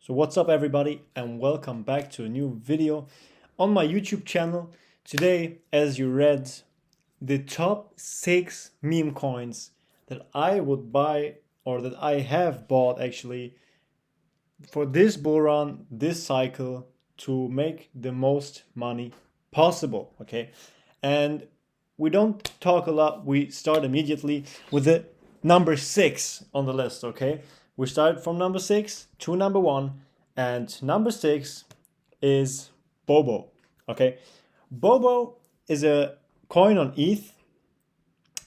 So what's up everybody and welcome back to a new video on my YouTube channel. Today, as you read, the top 6 meme coins that I would buy or that I have bought actually for this bull run, this cycle to make the most money possible, okay? And we don't talk a lot, we start immediately with the number 6 on the list, okay? We start from number 6 to number 1, and number 6 is Bobo, okay? Bobo is a coin on ETH,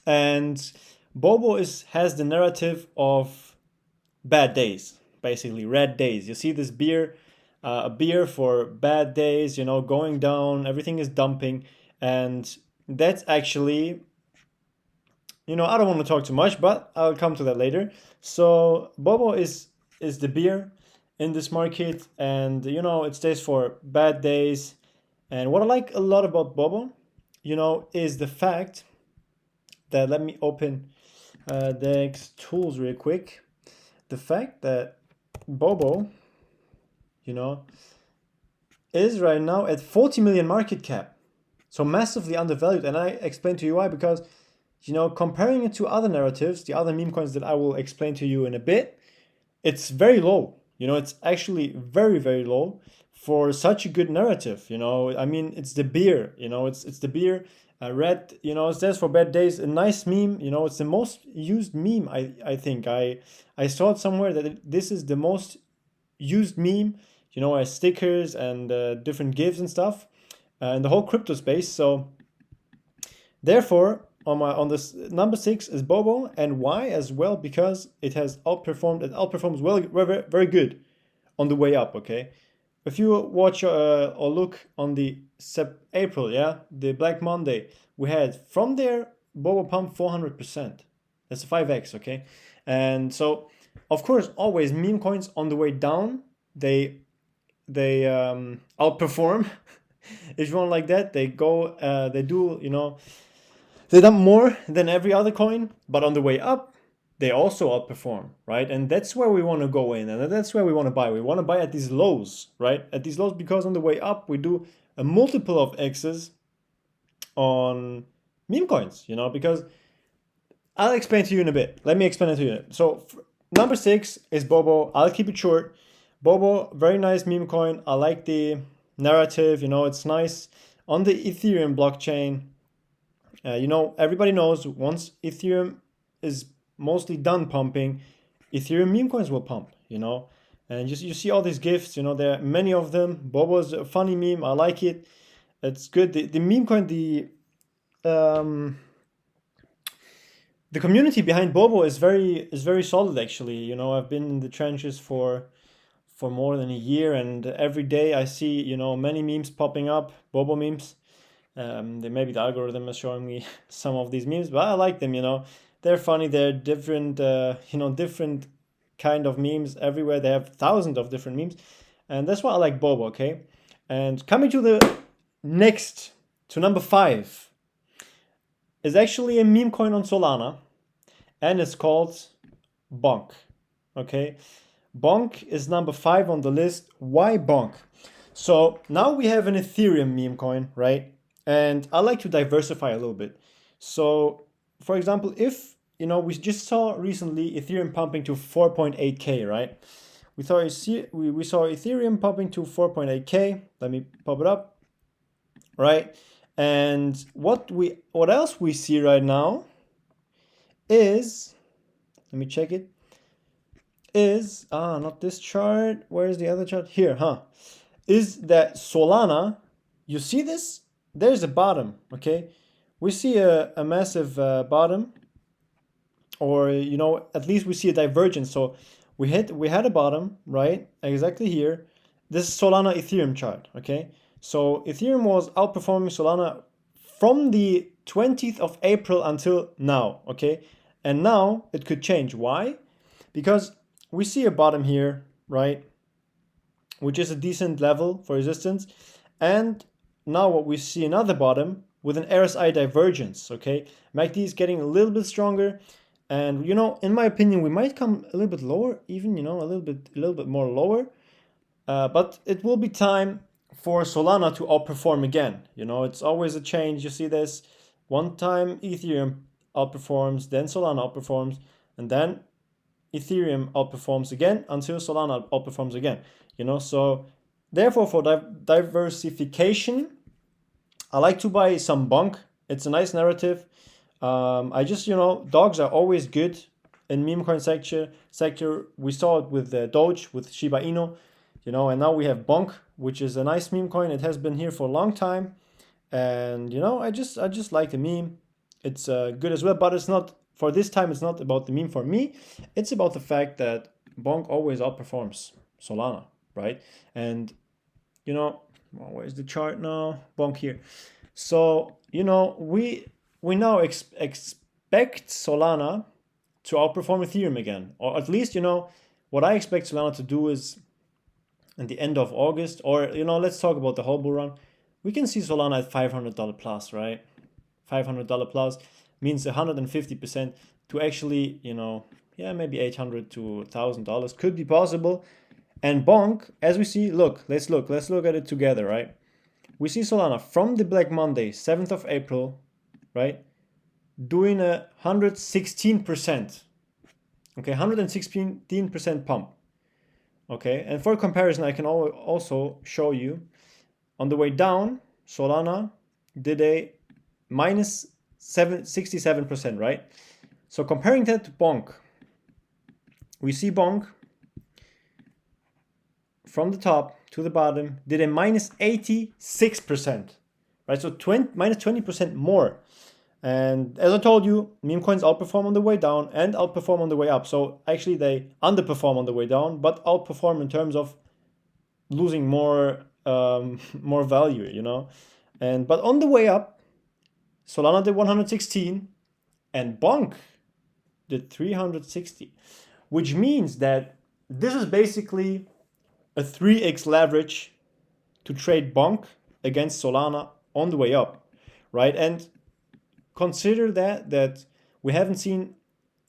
and Bobo has the narrative of bad days, basically red days. You see this beer, a beer for bad days, going down, everything is dumping, and that's actually, I don't want to talk too much, but I'll come to that later. So Bobo is the beer in this market, and it stays for bad days. And what I like a lot about Bobo, is the fact that, let me open DEX tools real quick. The fact that Bobo, is right now at 40 million market cap. So massively undervalued. And I explain to you why, because, comparing it to other narratives, the other meme coins that I will explain to you in a bit, it's very low. It's actually very, very low for such a good narrative. I mean, it's the beer, it's the beer. Red, it stands for bad days. A nice meme, it's the most used meme. I think I saw it somewhere that this is the most used meme, as stickers and different gifs and stuff in the whole crypto space. So therefore, on this number 6 is Bobo, and why as well? Because it has outperformed. It outperforms well, very, very good on the way up. Okay, if you watch or look on the April, the Black Monday, we had from there Bobo pump 400%. That's a 5x, okay? And so, of course, always meme coins on the way down, they outperform. If you want like that, they go, they do, they dump more than every other coin, but on the way up, they also outperform, right? And that's where we want to go in, and that's where we want to buy. We want to buy at these lows, right? At these lows, because on the way up, we do a multiple of X's on meme coins, because I'll explain to you in a bit. Let me explain it to you. So number 6 is Bobo. I'll keep it short. Bobo, very nice meme coin. I like the narrative, it's nice. On the Ethereum blockchain, everybody knows once Ethereum is mostly done pumping, Ethereum meme coins will pump, and you see all these gifts, there are many of them. Bobo is a funny meme. I like it. It's good. The meme coin, the community behind Bobo is very solid actually. I've been in the trenches for more than a year, and every day I see, many memes popping up, Bobo memes. Maybe the algorithm is showing me some of these memes, but I like them, They're funny. They're different, different kind of memes everywhere. They have thousands of different memes, and that's why I like Bobo. Okay, and coming to the next, to number 5, is actually a meme coin on Solana, and it's called Bonk. Okay, Bonk is number 5 on the list. Why Bonk? So now we have an Ethereum meme coin, right? And I like to diversify a little bit. So, for example, if we just saw recently Ethereum pumping to 4.8k, right? We saw Ethereum pumping to 4.8k. Let me pop it up, right? And what else we see right now is, let me check it. Is not this chart. Where's the other chart? Here, is that Solana? You see this? There's a bottom. Okay, we see a massive bottom. Or at least we see a divergence. So we had a bottom, right? Exactly here. This is Solana Ethereum chart, okay? So Ethereum was outperforming Solana from the 20th of April until now, okay? And now it could change. Why? Because we see a bottom here, right? Which is a decent level for resistance. And now what we see, another bottom with an RSI divergence, okay? MACD is getting a little bit stronger. And in my opinion, we might come a little bit lower, even a little bit more lower. But it will be time for Solana to outperform again. You know, it's always a change. You see this one time Ethereum outperforms, then Solana outperforms, and then Ethereum outperforms again until Solana outperforms again. You know, so therefore for diversification, I like to buy some bonk. It's a nice narrative. I just, you know, dogs are always good in meme coin sector. We saw it with Doge, with Shiba Inu, you know, and now we have bonk, which is a nice meme coin. It has been here for a long time, and you know, I just like the meme. It's good as well, but it's not for this time. It's not about the meme for me. It's about the fact that bonk always outperforms Solana, right? And you know, well, where's the chart now? Bonk here. So you know, we now expect Solana to outperform Ethereum again, or at least, you know, what I expect Solana to do is in the end of August, or you know, let's talk about the whole bull run. We can see Solana at $500 plus, right? $500 plus means 150% to actually, you know, yeah, maybe $800 to $1,000 could be possible. And bonk, as we see, let's look at it together, right? We see Solana from the Black Monday, 7th of April, right? Doing a 116%. Okay, 116% pump. Okay, and for comparison, I can also show you on the way down, Solana did a minus 67%, right? So comparing that to bonk, we see bonk from the top to the bottom did a minus 86%, right? So minus 20% more. And as I told you, meme coins outperform on the way down and outperform on the way up. So actually they underperform on the way down, but outperform in terms of losing more more value, you know. But on the way up, Solana did 116 and bonk did 360, which means that this is basically a 3x leverage to trade bonk against Solana on the way up, right? And consider that we haven't seen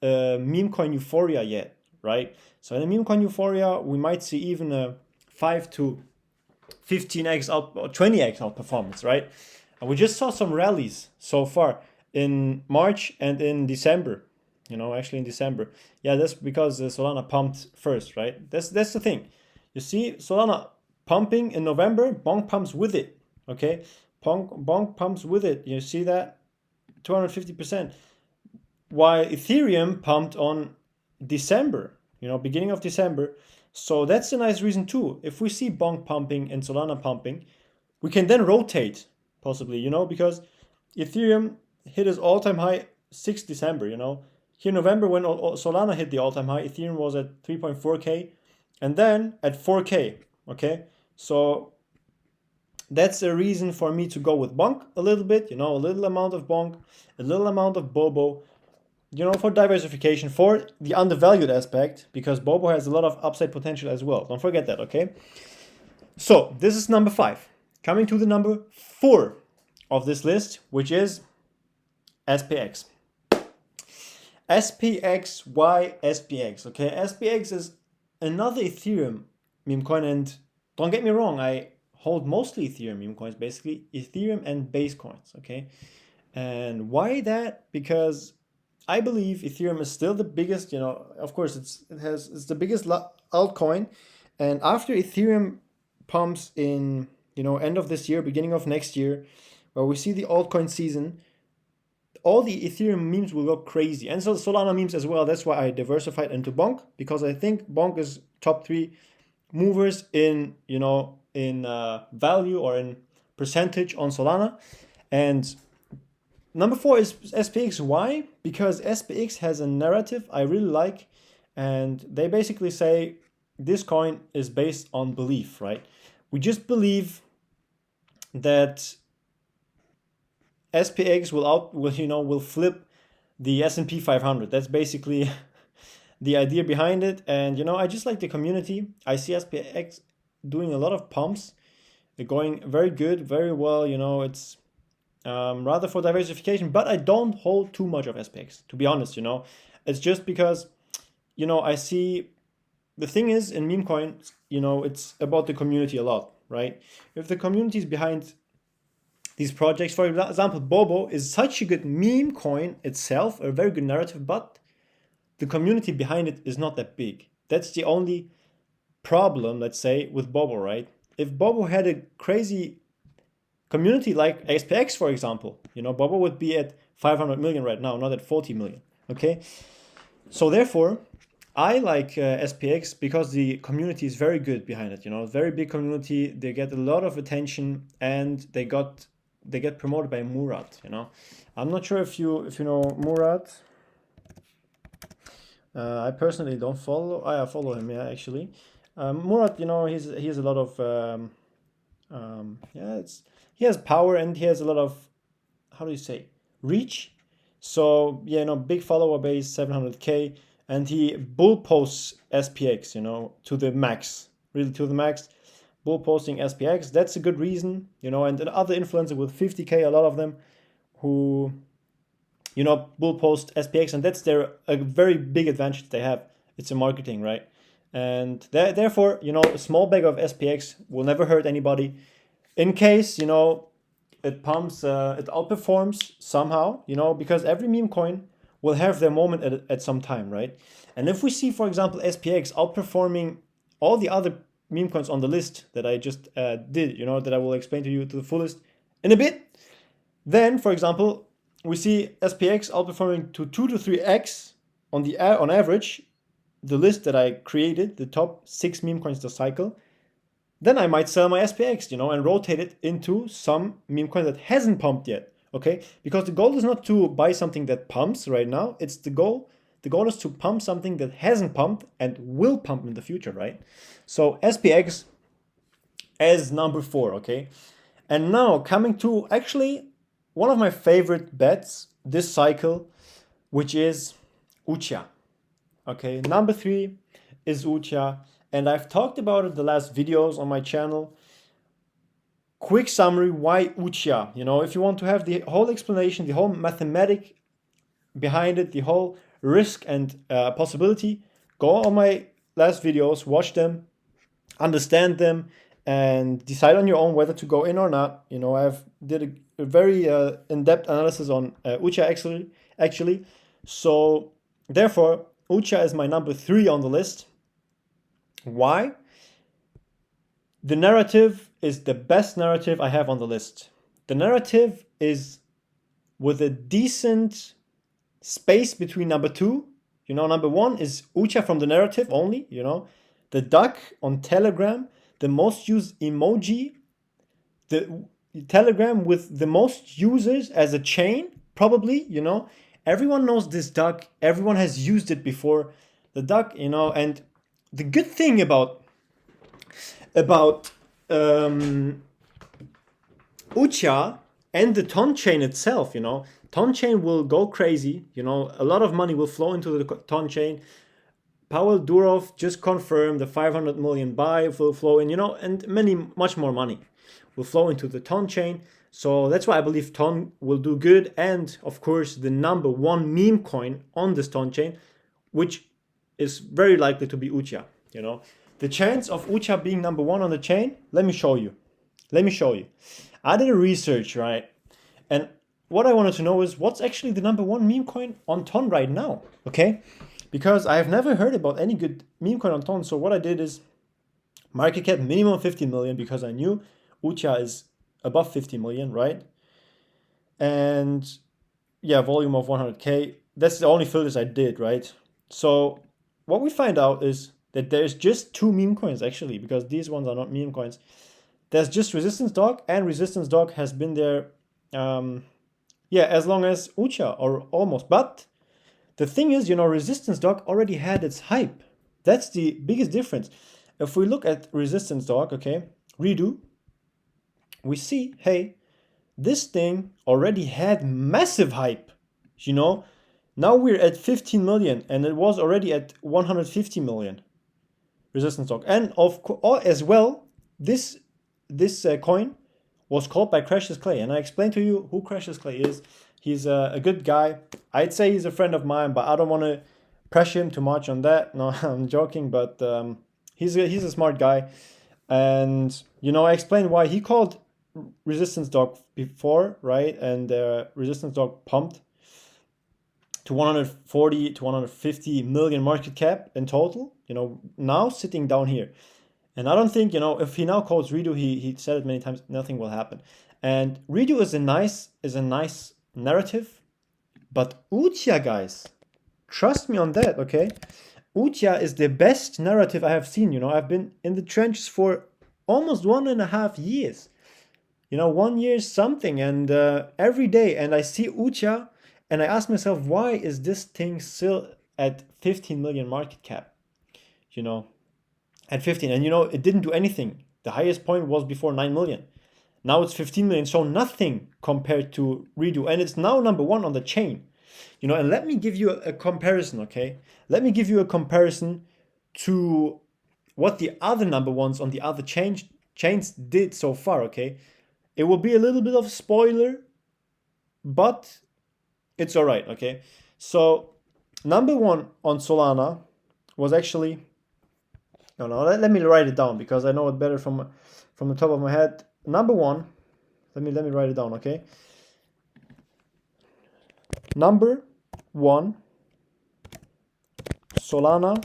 meme coin euphoria yet, right? So in a meme coin euphoria, we might see even a 5 to 15x out or 20x outperformance, right? And we just saw some rallies so far in March and in December. You know, actually in December. Yeah, that's because Solana pumped first, right? That's the thing. You see Solana pumping in November, bonk pumps with it. Okay, bonk pumps with it. You see that 250%. While Ethereum pumped on December, you know, beginning of December. So that's a nice reason too. If we see bonk pumping and Solana pumping, we can then rotate possibly, you know, because Ethereum hit its all-time high 6th December, you know. Here in November when Solana hit the all-time high, Ethereum was at 3.4K and then at 4K, okay? So that's a reason for me to go with bonk a little bit, you know, a little amount of bonk, a little amount of Bobo, you know, for diversification, for the undervalued aspect, because Bobo has a lot of upside potential as well. Don't forget that, okay? So this is number 5. Coming to the number 4 of this list, which is SPX. SPX, why SPX? Okay, SPX is another Ethereum meme coin, and don't get me wrong, I hold mostly Ethereum meme coins, basically Ethereum and base coins, okay? And why that? Because I believe Ethereum is still the biggest, you know, of course it's the biggest altcoin, and after Ethereum pumps in, you know, end of this year, beginning of next year, where we see the altcoin season, all the Ethereum memes will go crazy, and so Solana memes as well. That's why I diversified into bonk, because I think bonk is top 3 movers in, you know, in value or in percentage on Solana. And number 4 is SPX. Why? Because SPX has a narrative I really like, and they basically say this coin is based on belief, right? We just believe that SPX will flip the S&P 500. That's basically the idea behind it. And you know, I just like the community. I see SPX doing a lot of pumps. They're going very good, very well. You know, it's rather for diversification, but I don't hold too much of SPX, to be honest. You know, it's just because, you know, I see the thing is in meme coins, you know, it's about the community a lot, right? If the community is behind these projects, for example, Bobo is such a good meme coin itself, a very good narrative, but the community behind it is not that big. That's the only problem, let's say, with Bobo, right? If Bobo had a crazy community like SPX, for example, you know, Bobo would be at 500 million right now, not at 40 million. Okay, so therefore, I like SPX because the community is very good behind it. You know, very big community. They get a lot of attention, and they get promoted by Murat. You know, I'm not sure if you know Murat. I personally don't follow. I follow him. Yeah, actually, Murat. You know, he has a lot of yeah. He has power and he has a lot of, how do you say, reach. So yeah, you know, big follower base, 700K, and he bull posts SPX, you know, to the max, really to the max. Bull posting SPX, that's a good reason, you know. And other influencers with 50K, a lot of them who, you know, bull post SPX, and that's a very big advantage they have. It's a marketing, right? And therefore, you know, a small bag of SPX will never hurt anybody. In case, you know, it pumps, it outperforms somehow, you know, because every meme coin will have their moment at some time, right? And if we see, for example, SPX outperforming all the other meme coins on the list that I just did, you know, that I will explain to you to the fullest in a bit, then, for example, we see SPX outperforming to 2 to 3x on average the list that I created, the top 6 meme coins the cycle. Then I might sell my SPX, you know, and rotate it into some meme coin that hasn't pumped yet, okay? Because the goal is not to buy something that pumps right now. It's the goal. The goal is to pump something that hasn't pumped and will pump in the future, right? So SPX as number 4, okay? And now coming to actually one of my favorite bets this cycle, which is Ucha, okay? Number 3 is Ucha. And I've talked about it the last videos on my channel. Quick summary, why Ucha? You know, if you want to have the whole explanation, the whole mathematic behind it, the whole risk and possibility, go on my last videos, watch them, understand them, and decide on your own whether to go in or not. You know, I've did a very in-depth analysis on Ucha actually. So therefore, Ucha is my number 3 on the list. Why? The narrative is the best narrative I have on the list. The narrative is with a decent space between number 2. You know, number 1 is Ucha from the narrative only, you know. The duck on Telegram, the most used emoji, the Telegram with the most users as a chain, probably, you know. Everyone knows this duck. Everyone has used it before. The duck, you know, and the good thing about Ucha and the Ton chain itself, you know, Ton chain will go crazy. You know, a lot of money will flow into the Ton chain. Pavel Durov just confirmed the 500 million buy will flow in, you know, and much more money will flow into the Ton chain. So that's why I believe Ton will do good. And of course, the number 1 meme coin on this Ton chain, which is very likely to be Ucha, you know. The chance of Ucha being number 1 on the chain, let me show you. I did a research, right? And what I wanted to know is what's actually the number 1 meme coin on Ton right now, okay? Because I have never heard about any good meme coin on Ton. So what I did is market cap minimum 50 million because I knew Ucha is above 50 million, right? And yeah, volume of 100K. That's the only filters I did, right? So what we find out is that there's just 2 meme coins actually, because these ones are not meme coins. There's just Resistance Dog, and Resistance Dog has been there, as long as Ucha, or almost. But the thing is, you know, Resistance Dog already had its hype. That's the biggest difference. If we look at Resistance Dog, okay, redo, we see, hey, this thing already had massive hype, you know. Now we're at 15 million, and it was already at 150 million. Resistance Dog, and as well, this coin was called by Crashes Clay, and I explained to you who Crashes Clay is. He's a good guy. I'd say he's a friend of mine, but I don't want to pressure him too much on that. No, I'm joking, but he's a smart guy. And you know, I explained why he called resistance dog before, right? And resistance dog pumped to 140 to 150 million market cap in total. You know, now sitting down here. And I don't think, you know, if he now calls redo, he said it many times, nothing will happen. And redo is a nice narrative, but Utia, guys, trust me on that, okay? Utia is the best narrative I have seen. You know, I've been in the trenches for almost 1.5 years. You know, 1 year something, and every day, and I see Utia, and I ask myself, why is this thing still at 15 million market cap? You know, at 15, and you know, it didn't do anything. The highest point was before 9 million. Now it's 15 million, so nothing compared to redo, and it's now number one on the chain. You know, and let me give you a comparison, okay? Let me give you a comparison to what the other number ones on the other chains did so far, okay? It will be a little bit of a spoiler, but it's all right, okay? So number one on Solana was actually, no, let me write it down because I know it better from the top of my head. Number one, let me write it down, okay? Number one, Solana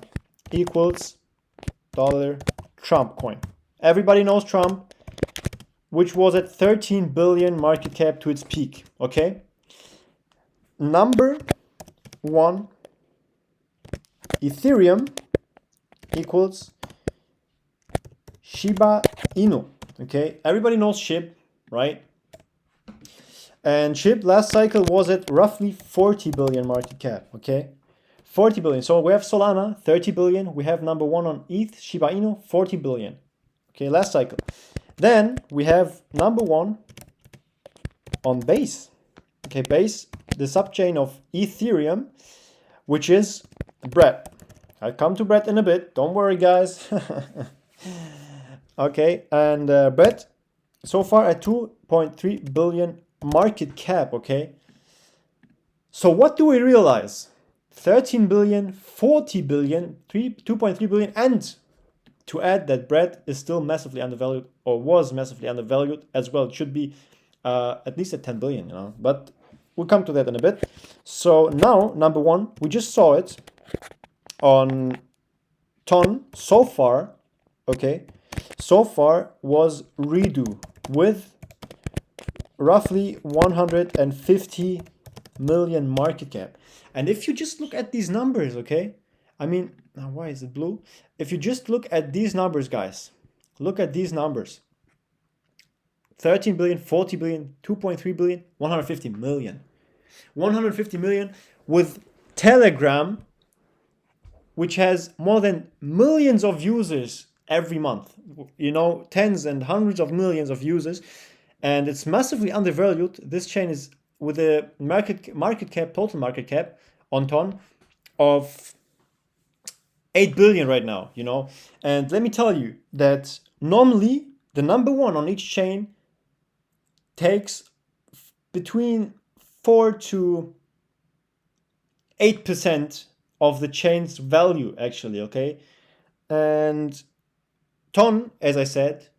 equals dollar Trump coin. Everybody knows Trump, which was at 13 billion market cap to its peak, okay? Number one, Ethereum equals Shiba Inu, okay? Everybody knows SHIB, right? And SHIB last cycle was at roughly 40 billion market cap, okay? 40 billion. So we have Solana, 30 billion. We have number one on ETH, Shiba Inu, 40 billion. Okay, last cycle. Then we have number one on Base. Okay, Base, the subchain of Ethereum, which is Brett. I'll come to Brett in a bit. Don't worry, guys. Okay, and Brett, so far at 2.3 billion market cap, okay? So what do we realize? 13 billion, 40 billion, 2.3 billion, and to add that Brett is still massively undervalued, or was massively undervalued as well. It should be at least at 10 billion, you know, but we'll come to that in a bit. So now, number one, we just saw it on Ton so far, okay? So far was Redo with roughly 150 million market cap. And if you just look at these numbers, okay? I mean, now why is it blue? If you just look at these numbers, guys, look at these numbers. 13 billion, 40 billion, 2.3 billion, 150 million. 150 million with Telegram, which has more than millions of users every month. You know, tens and hundreds of millions of users. And it's massively undervalued. This chain is with a market cap, total market cap on Ton of 8 billion right now, you know. And let me tell you that normally the number one on each chain takes between 4 to 8% of the chain's value, actually, okay? And Ton, as I said,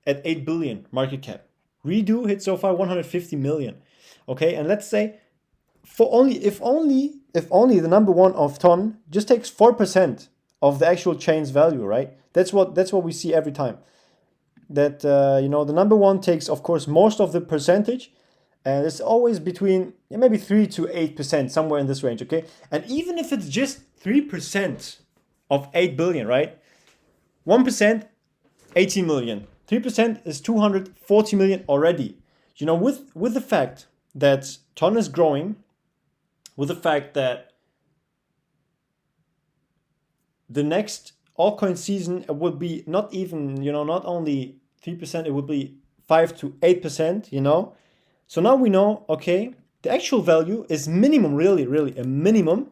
at 8 billion market cap. Redo hit so far 150 million. Okay, and let's say if only the number one of Ton just takes 4% of the actual chain's value, right? That's what we see every time. That you know, the number one takes, of course, most of the percentage, and it's always between maybe 3 to 8%, somewhere in this range, okay? And even if it's just 3% of 8 billion, right? 1%, 18 million. 3% is 240 million already. You know, with the fact that Ton is growing, with the fact that the next altcoin season would be not even, you know, not only 3%, it would be 5 to 8%, you know. So now we know, okay, the actual value is minimum, really a minimum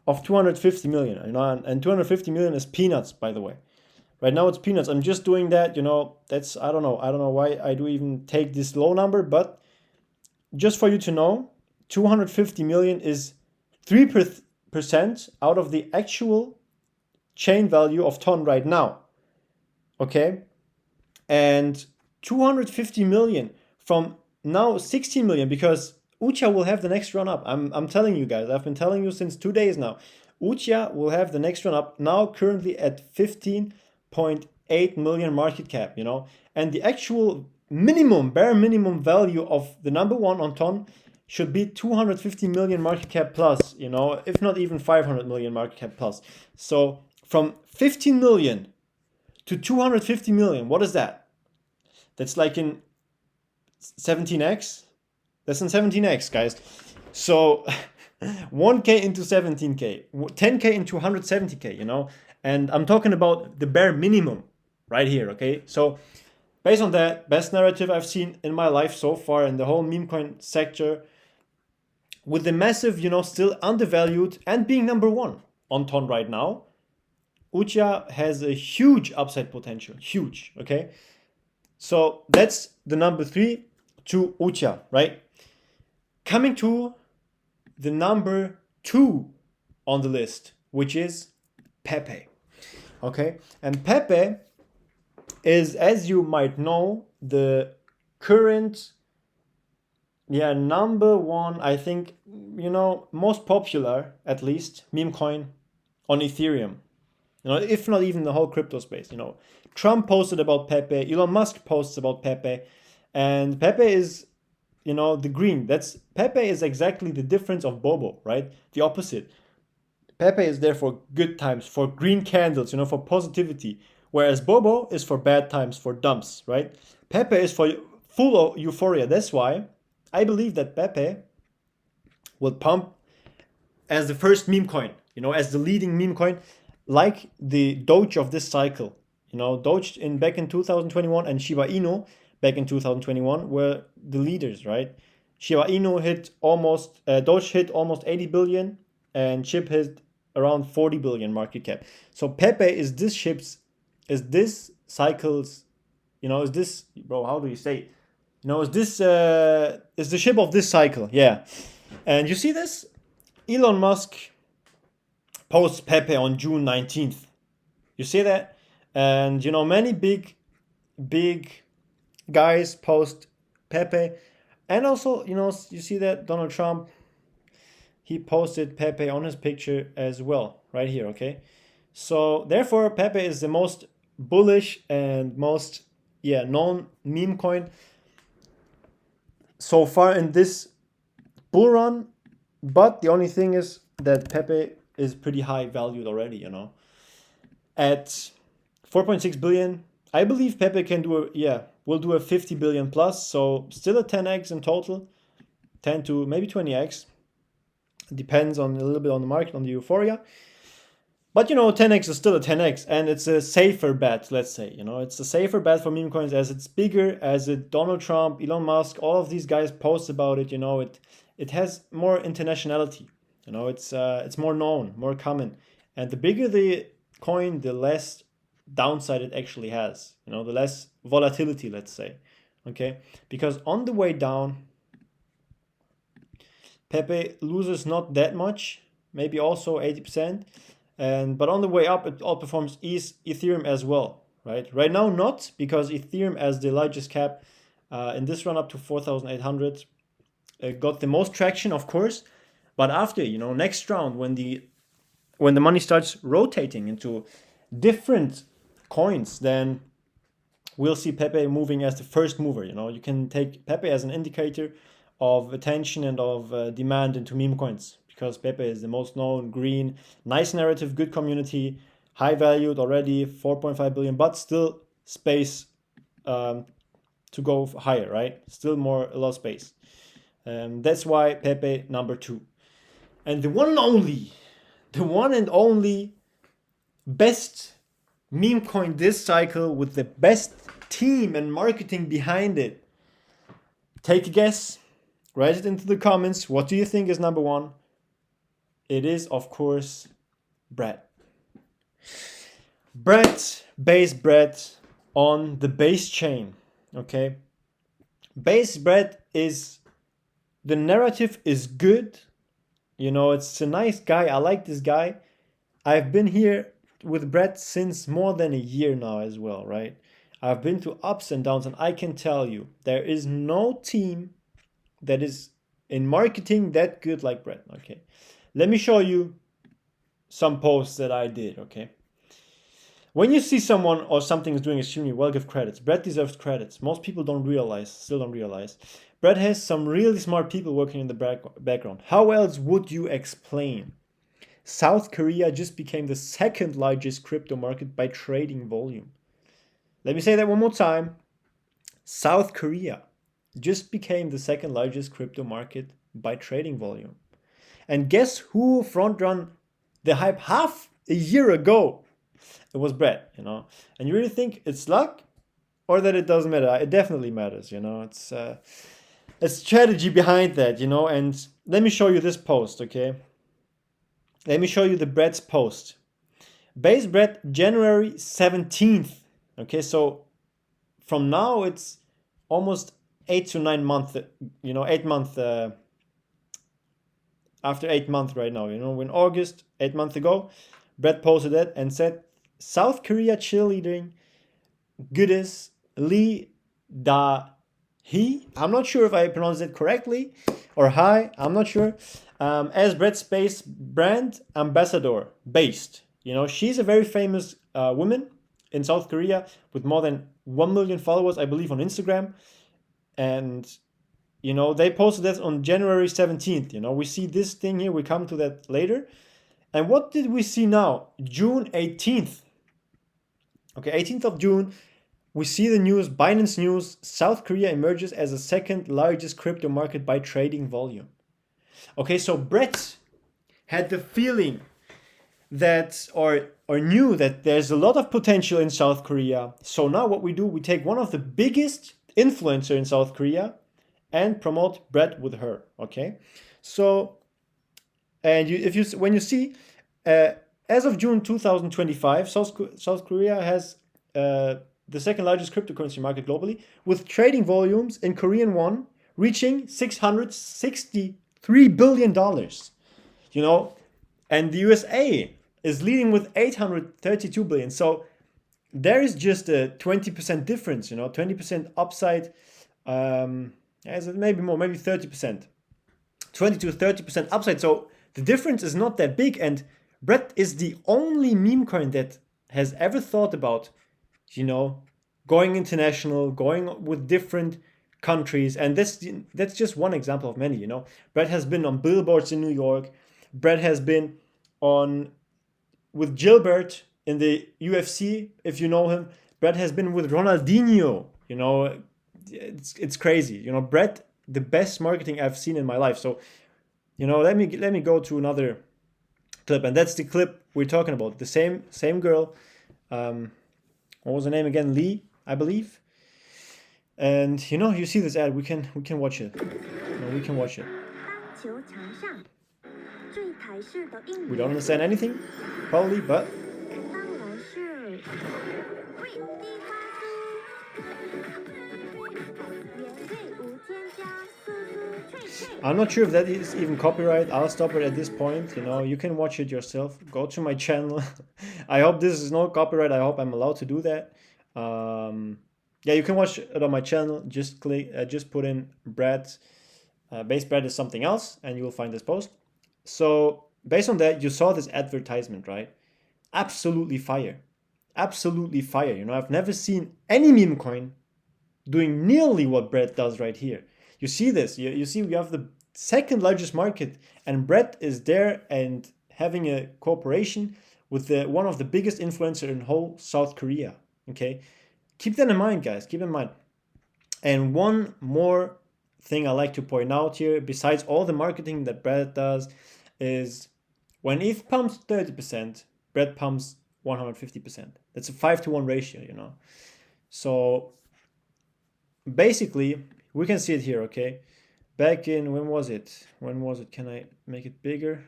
of 250 million, you know, and 250 million is peanuts, by the way. Right now it's peanuts. I'm just doing that, you know, that's, I don't know why I do even take this low number, but just for you to know, 250 million is 3%, 50% out of the actual chain value of TON right now. Okay? And 250 million from now 16 million, because Ucha will have the next run up. I'm telling you guys, I've been telling you since 2 days now. Ucha will have the next run up, now currently at 15.8 million market cap, you know. And the actual minimum, bare minimum value of the number one on TON should be 250 million market cap plus, you know, if not even 500 million market cap plus. So from 15 million to 250 million, what is that? That's like in 17x. That's in 17x, guys. So 1k into 17k, 10k into 170k, you know. And I'm talking about the bare minimum right here, okay? So based on that, best narrative I've seen in my life so far in the whole meme coin sector, with the massive, you know, still undervalued and being number one on TON right now, Ucha has a huge upside potential, huge, okay? So that's the number 3 to Ucha, right? Coming to the number 2 on the list, which is Pepe, okay? And Pepe is, as you might know, the current, number one, I think, you know, most popular, at least, meme coin on Ethereum. You know, if not even the whole crypto space, you know. Trump posted about Pepe, Elon Musk posts about Pepe, and Pepe is, you know, the green. Pepe is exactly the difference of Bobo, right? The opposite. Pepe is there for good times, for green candles, you know, for positivity, whereas Bobo is for bad times, for dumps, right? Pepe is for full euphoria. That's why I believe that Pepe will pump as the first meme coin, you know, as the leading meme coin, like the Doge of this cycle. You know, Doge back in 2021 and Shiba Inu back in 2021 were the leaders, right? Shiba Inu Doge hit almost 80 billion, and SHIB hit around 40 billion market cap. So Pepe is this cycle's, you know, how do you say it? You know, is the SHIB of this cycle, yeah. And you see this? Elon Musk posts Pepe on June 19th. You see that? And, you know, many big guys post Pepe. And also, you know, you see that Donald Trump, he posted Pepe on his picture as well, right here, okay? So, therefore, Pepe is the most bullish and most, known meme coin so far in this bull run. But the only thing is that Pepe is pretty high valued already, you know. At 4.6 billion, I believe Pepe will do a 50 billion plus, so still a 10x in total, 10 to maybe 20x. Depends on a little bit on the market, on the euphoria. But, you know, 10x is still a 10x, and it's a safer bet, let's say. You know, it's a safer bet for meme coins as it's bigger, as Donald Trump, Elon Musk, all of these guys post about it. You know, it has more internationality. You know, it's more known, more common, and the bigger the coin, the less downside it actually has. You know, the less volatility, let's say. Okay, because on the way down, Pepe loses not that much, maybe also 80%. But on the way up, it outperforms Ethereum as well, right? Right now, not, because Ethereum, as the largest cap in this run up to 4,800, got the most traction, of course. But after, you know, next round, when the money starts rotating into different coins, then we'll see Pepe moving as the first mover. You know, you can take Pepe as an indicator of attention and of demand into meme coins, because Pepe is the most known, green, nice narrative, good community, high valued already, 4.5 billion, but still space to go higher, right? Still a lot of space. That's why Pepe number 2. And the one and only best meme coin this cycle with the best team and marketing behind it. Take a guess. Write it into the comments. What do you think is number 1? It is, of course, Brett. Base Brett on the base chain. Okay? Base Brett is, the narrative is good. You know, it's a nice guy. I like this guy. I've been here with Brett since more than a year now as well, right? I've been through ups and downs, and I can tell you there is no team that is in marketing that good like Brett. Okay, let me show you some posts that I did. Okay, when you see someone or something is doing extremely well, give credits. Brett deserves credits. Most people still don't realize. Brett has some really smart people working in the background. How else would you explain? South Korea just became the second largest crypto market by trading volume. Let me say that one more time. South Korea just became the second largest crypto market by trading volume. And guess who front run the hype half a year ago? It was Brett, you know. And you really think it's luck or that it doesn't matter? It definitely matters, you know. It's a strategy behind that, you know. And let me show you this post, okay? Let me show you the Brett's post. Base Brett, January 17th. Okay, so from now it's almost 8 to 9 months, you know, 8 months, after 8 months right now, you know, in August, 8 months ago, Brett posted that and said, South Korea cheerleading goodness Lee Da-hee. I'm not sure if I pronounced it correctly or hi, I'm not sure. As Brett's space brand ambassador based. You know, she's a very famous woman in South Korea with more than 1 million followers, I believe, on Instagram. And, you know, they posted that on January 17th. You know, we see this thing here. We come to that later. And what did we see now? June 18th. Okay, 18th of June, we see the news, Binance News, South Korea emerges as the second largest crypto market by trading volume. Okay, so Brett had the feeling that, or knew that there's a lot of potential in South Korea. So now what we do, we take one of the biggest influencer in South Korea and promote Brett with her. Okay, so and when you see, as of June 2025, South Korea has the second largest cryptocurrency market globally, with trading volumes in Korean won reaching $663 billion. You know, and the USA is leading with 832 billion. So there is just a 20% difference, you know, 20% upside. As it maybe more, maybe 30%, 20 to 30% upside. So the difference is not that big. And Brett is the only meme coin that has ever thought about, you know, going international, going with different countries. And that's just one example of many, you know. Brett has been on billboards in New York. Brett has been on with Gilbert in the UFC, if you know him. Brett has been with Ronaldinho, you know. It's crazy, you know. Brett, the best marketing I've seen in my life. So, you know, let me go to another clip, and that's the clip we're talking about. The same girl. What was her name again? Lee, I believe. And you know, you see this ad. We can watch it. You know, we can watch it. We don't understand anything, probably, but I'm not sure if that is even copyright. I'll stop it at this point. You know, you can watch it yourself. Go to my channel. I hope this is not copyright. I hope I'm allowed to do that. Yeah, you can watch it on my channel. Just put in Brad. Base Brad is something else, and you will find this post. So based on that, you saw this advertisement, right? Absolutely fire. Absolutely fire. You know, I've never seen any meme coin doing nearly what Brett does right here. You see this. You see we have the second largest market, and Brett is there and having a cooperation with one of the biggest influencer in whole South Korea. Okay, keep that in mind, guys. Keep in mind. And one more thing I like to point out here, besides all the marketing that Brett does, is when ETH pumps 30%, Brett pumps 150%. That's a 5-to-1 ratio, you know. So basically, we can see it here, okay? Back in, when was it? Can I make it bigger?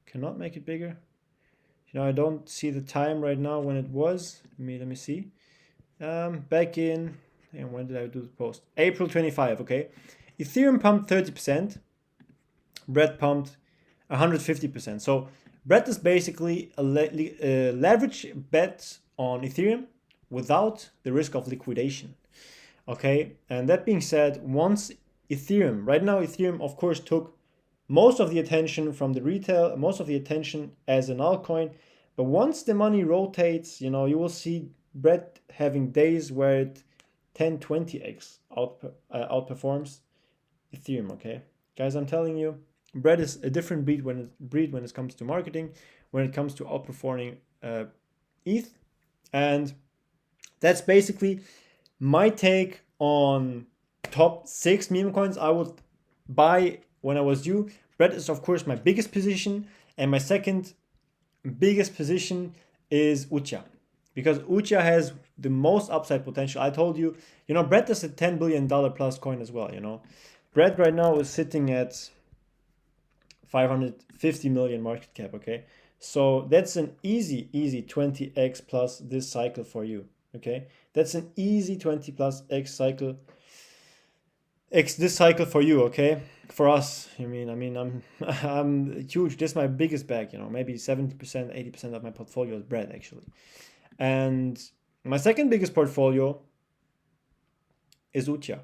Cannot make it bigger. You know, I don't see the time right now when it was. Let me see. Back in, and when did I do the post? April 25, okay? Ethereum pumped 30%. Brett pumped 150%. So Brett is basically a leverage bet on Ethereum without the risk of liquidation. Okay, and that being said, once Ethereum, right now Ethereum of course took most of the attention from the retail, most of the attention as an altcoin, but once the money rotates, you will see Brett having days where it 10, 20x outperforms Ethereum, okay? Guys, I'm telling you, Brett is a different breed when it comes to marketing, when it comes to outperforming ETH, and that's basically my take on top 6 meme coins I would buy when I was due. Brett is of course my biggest position, and my second biggest position is Ucha, because Ucha has the most upside potential. I told you, Brett is a $10 billion plus coin as well. Brett right now is sitting at 550 million market cap. Okay, so that's an easy 20x plus this cycle for you. Okay, that's an easy 20 plus x cycle. This cycle for you, okay? For us, I'm huge. This is my biggest bag, maybe 70%, 80% of my portfolio is Brett actually. And my second biggest portfolio is Ucha.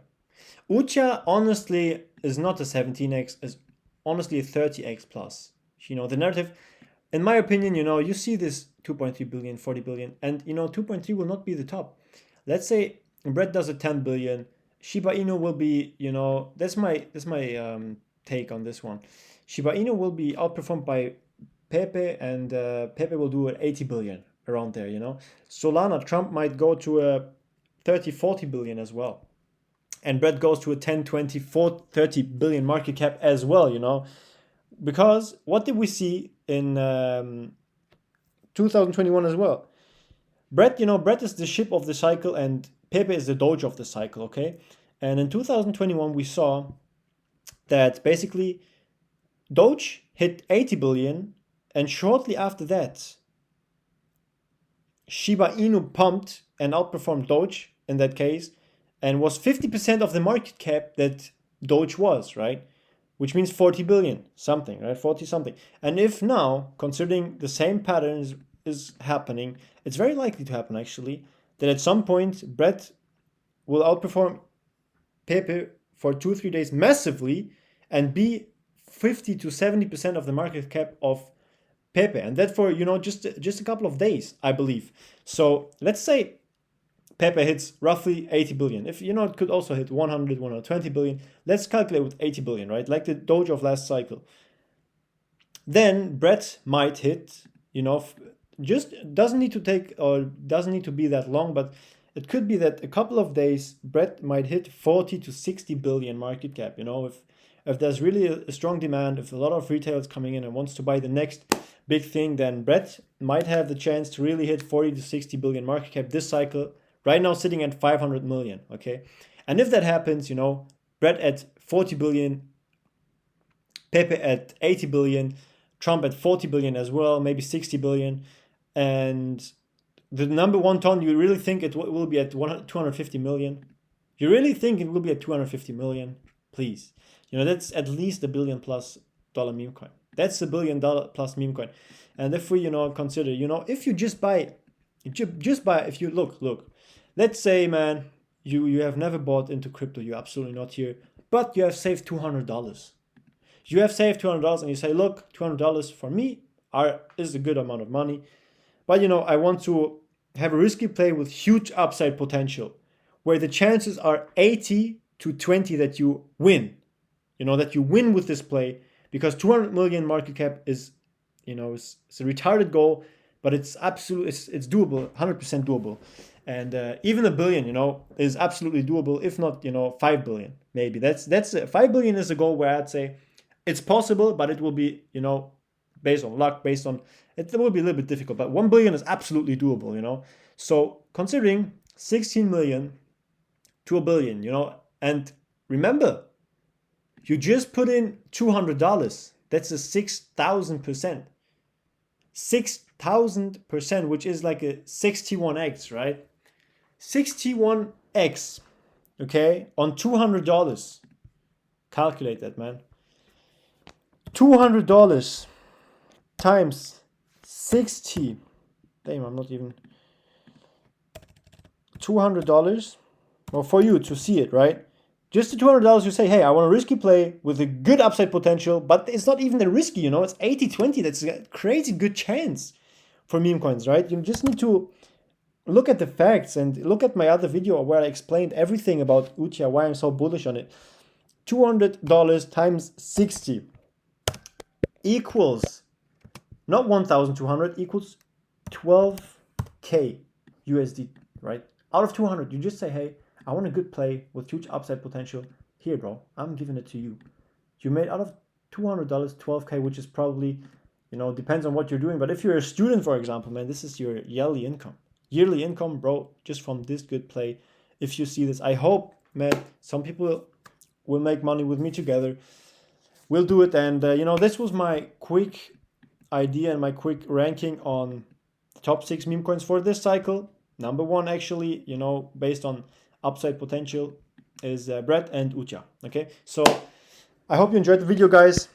Ucha honestly is not a 17x, is honestly a 30x plus. The narrative, in my opinion, you see this 2.3 billion, 40 billion, and 2.3 will not be the top. Let's say Brett does a 10 billion. Shiba Inu will be, that's my take on this one. Shiba Inu will be outperformed by Pepe, and Pepe will do an 80 billion around there, Solana, Trump might go to a 30, 40 billion as well. And Brett goes to a 10, 20, 40, 30 billion market cap as well, because what did we see in 2021 as well? Brett is the ship of the cycle, and Pepe is the Doge of the cycle, okay? And in 2021, we saw that basically Doge hit 80 billion, and shortly after that, Shiba Inu pumped and outperformed Doge in that case, and was 50% of the market cap that Doge was, right? Which means 40 billion something, right? 40 something. And if now, considering the same patterns is happening, it's very likely to happen actually, that at some point Brett will outperform Pepe for 2-3 days massively and be 50 to 70% of the market cap of Pepe, and that for just a couple of days, I believe. So let's say Pepe hits roughly 80 billion. If it could also hit 100, 120 billion. Let's calculate with 80 billion, right? Like the Doge of last cycle. Then Brett might hit, just doesn't need to take, or doesn't need to be that long, but it could be that a couple of days Brett might hit 40 to 60 billion market cap. If there's really a strong demand, if a lot of retailers coming in and wants to buy the next big thing, then Brett might have the chance to really hit 40 to 60 billion market cap this cycle. Right now sitting at 500 million, okay? And if that happens, Brett at 40 billion, Pepe at 80 billion, Trump at 40 billion as well, maybe 60 billion, and the number one ton, you really think it will be at 250 million? You really think it will be at 250 million? Please. That's at least $1 billion plus meme coin. That's $1 billion plus meme coin. And if we, consider, if you just buy, if you look, let's say, man, you have never bought into crypto, you're absolutely not here, but you have saved $200. You have saved $200 and you say, look, $200 for me is a good amount of money. But, I want to have a risky play with huge upside potential, where the chances are 80 to 20 that you win. That you win with this play, because 200 million market cap is, it's a retarded goal, but it's absolutely, it's doable, 100% doable. And even $1 billion, is absolutely doable, if not, 5 billion, maybe. That's 5 billion is a goal where I'd say it's possible, but it will be, based on luck, it will be a little bit difficult, but 1 billion is absolutely doable, So considering 16 million to $1 billion, and remember, you just put in $200. That's a 6,000%. 6,000%, which is like a 61x, right? 61x, okay, on $200. Calculate that, man. $200 times 60. Damn, I'm not even. $200. Well, for you to see it, right? Just the $200 you say, hey, I want a risky play with a good upside potential, but it's not even that risky, you know, it's 80-20. That's a crazy good chance for meme coins, right? You just need to look at the facts and look at my other video where I explained everything about UTIA, why I'm so bullish on it. $200 times 60 equals, not 1,200, equals 12K USD, right? Out of 200, you just say, hey, I want a good play with huge upside potential. Here, bro, I'm giving it to you. You made out of $200, 12K, which is probably, you know, depends on what you're doing. But if you're a student, for example, man, this is your yearly income. Yearly income, bro, just from this good play. If you see this, I hope, man, some people will make money with me together. We'll do it. And, you know, this was my quick idea and my quick ranking on the top 6 meme coins for this cycle. Number 1, actually, you know, based on upside potential, is Bread and Ucha. Okay, so I hope you enjoyed the video, guys.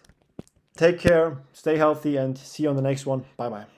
Take care, stay healthy, and see you on the next one. Bye bye.